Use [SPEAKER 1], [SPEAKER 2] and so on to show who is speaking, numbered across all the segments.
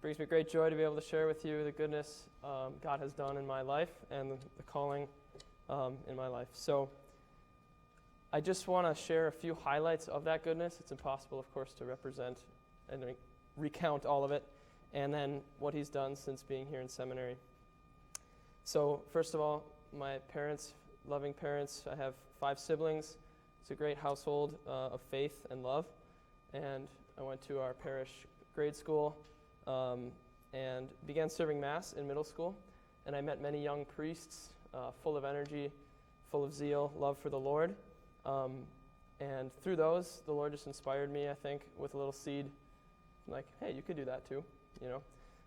[SPEAKER 1] brings me great joy to be able to share with you the goodness God has done in my life and the calling in my life. So I just want to share a few highlights of that goodness. It's impossible, of course, to represent and recount all of it, and then what he's done since being here in seminary. So first of all, my parents, loving parents. I have 5 siblings. It's a great household of faith and love, and I went to our parish grade school and began serving Mass in middle school, and I met many young priests full of energy, full of zeal, love for the Lord, and through those, the Lord just inspired me, I think, with a little seed, like, hey, you could do that too, you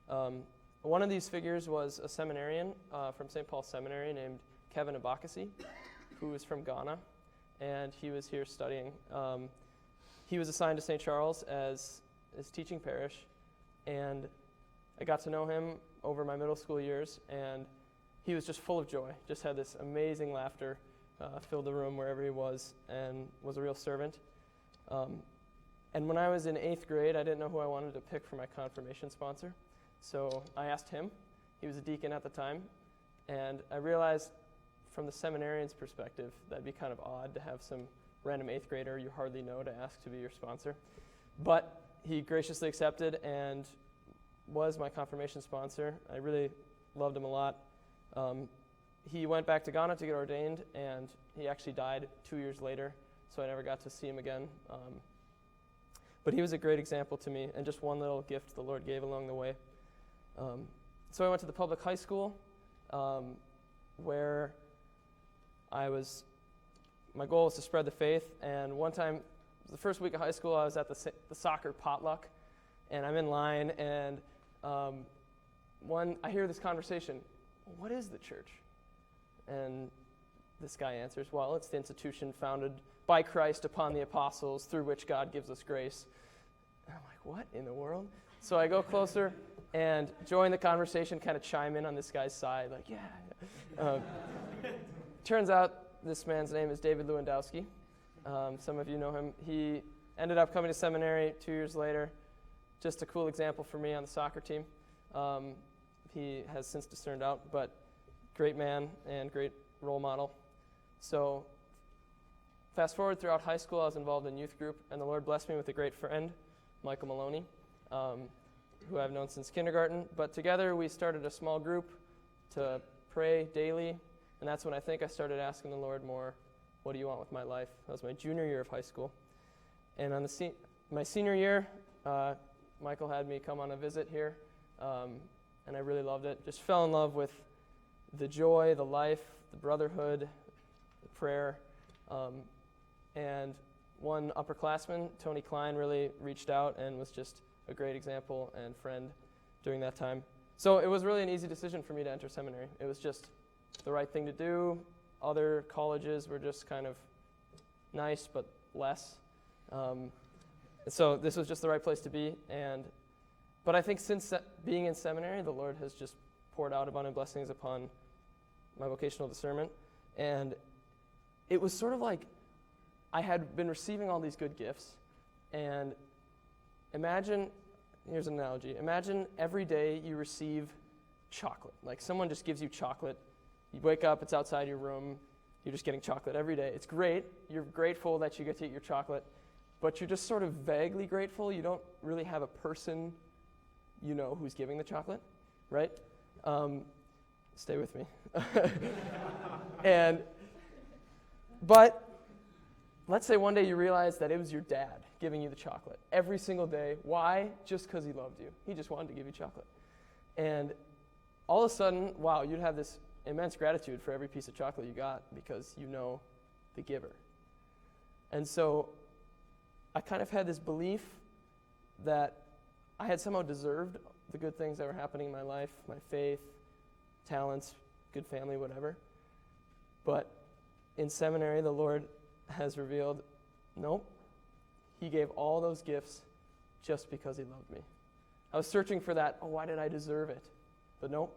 [SPEAKER 1] know. One of these figures was a seminarian from St. Paul's Seminary named Kevin Abakasi, who is from Ghana, and he was here studying. He was assigned to St. Charles as his teaching parish, and I got to know him over my middle school years, and he was just full of joy, just had this amazing laughter, filled the room wherever he was, and was a real servant. And when I was in 8th grade, I didn't know who I wanted to pick for my confirmation sponsor, so I asked him. He was a deacon at the time, and I realized from the seminarian's perspective that'd be kind of odd to have some random 8th grader you hardly know to ask to be your sponsor. But he graciously accepted and was my confirmation sponsor. I really loved him a lot. He went back to Ghana to get ordained, and he actually died 2 years later, so I never got to see him again. But he was a great example to me, and just one little gift the Lord gave along the way. So I went to the public high school, where my goal was to spread the faith, and one time, the first week of high school, I was at the soccer potluck, and I'm in line, and I hear this conversation, what is the church? And this guy answers, well, it's the institution founded by Christ upon the apostles, through which God gives us grace. And I'm like, what in the world? So I go closer and join the conversation, kind of chime in on this guy's side, like, yeah. Turns out this man's name is David Lewandowski. Some of you know him. He ended up coming to seminary 2 years later. Just a cool example for me on the soccer team. He has since discerned out, but great man and great role model. So fast forward throughout high school, I was involved in youth group, and the Lord blessed me with a great friend, Michael Maloney, who I've known since kindergarten. But together we started a small group to pray daily, and that's when I think I started asking the Lord more, what do you want with my life? That was my junior year of high school. And on my senior year, Michael had me come on a visit here, and I really loved it. Just fell in love with the joy, the life, the brotherhood, the prayer. And one upperclassman, Tony Klein, really reached out and was just a great example and friend during that time. So it was really an easy decision for me to enter seminary. It was just the right thing to do. Other colleges were just kind of nice, but less. So this was just the right place to be. But I think since being in seminary, the Lord has just poured out abundant blessings upon my vocational discernment. And it was sort of like I had been receiving all these good gifts. And imagine, here's an analogy. Imagine every day you receive chocolate. Like someone just gives you chocolate. You wake up, it's outside your room. You're just getting chocolate every day. It's great. You're grateful that you get to eat your chocolate. But you're just sort of vaguely grateful. You don't really have a person you know who's giving the chocolate, right? Stay with me. But let's say one day you realize that it was your dad giving you the chocolate every single day. Why? Just because he loved you. He just wanted to give you chocolate. And all of a sudden, wow, you'd have this immense gratitude for every piece of chocolate you got because you know the giver. And so I kind of had this belief that I had somehow deserved the good things that were happening in my life, my faith, talents, good family, whatever. But in seminary, the Lord has revealed, nope, he gave all those gifts just because he loved me. I was searching for that, why did I deserve it? But nope,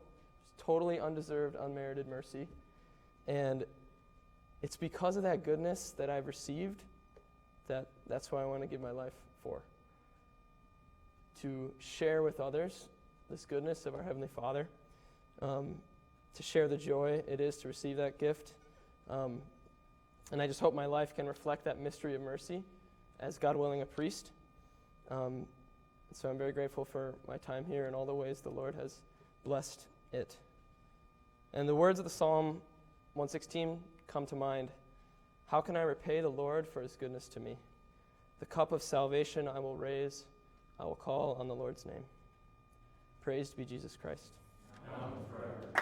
[SPEAKER 1] it's totally undeserved, unmerited mercy. And it's because of that goodness that I've received that's what I want to give my life for. To share with others this goodness of our Heavenly Father, to share the joy it is to receive that gift. And I just hope my life can reflect that mystery of mercy as, God willing, a priest. So I'm very grateful for my time here and all the ways the Lord has blessed it. And the words of the Psalm 116 come to mind. How can I repay the Lord for his goodness to me? The cup of salvation I will raise. I will call on the Lord's name. Praised be Jesus Christ.
[SPEAKER 2] Now and forever.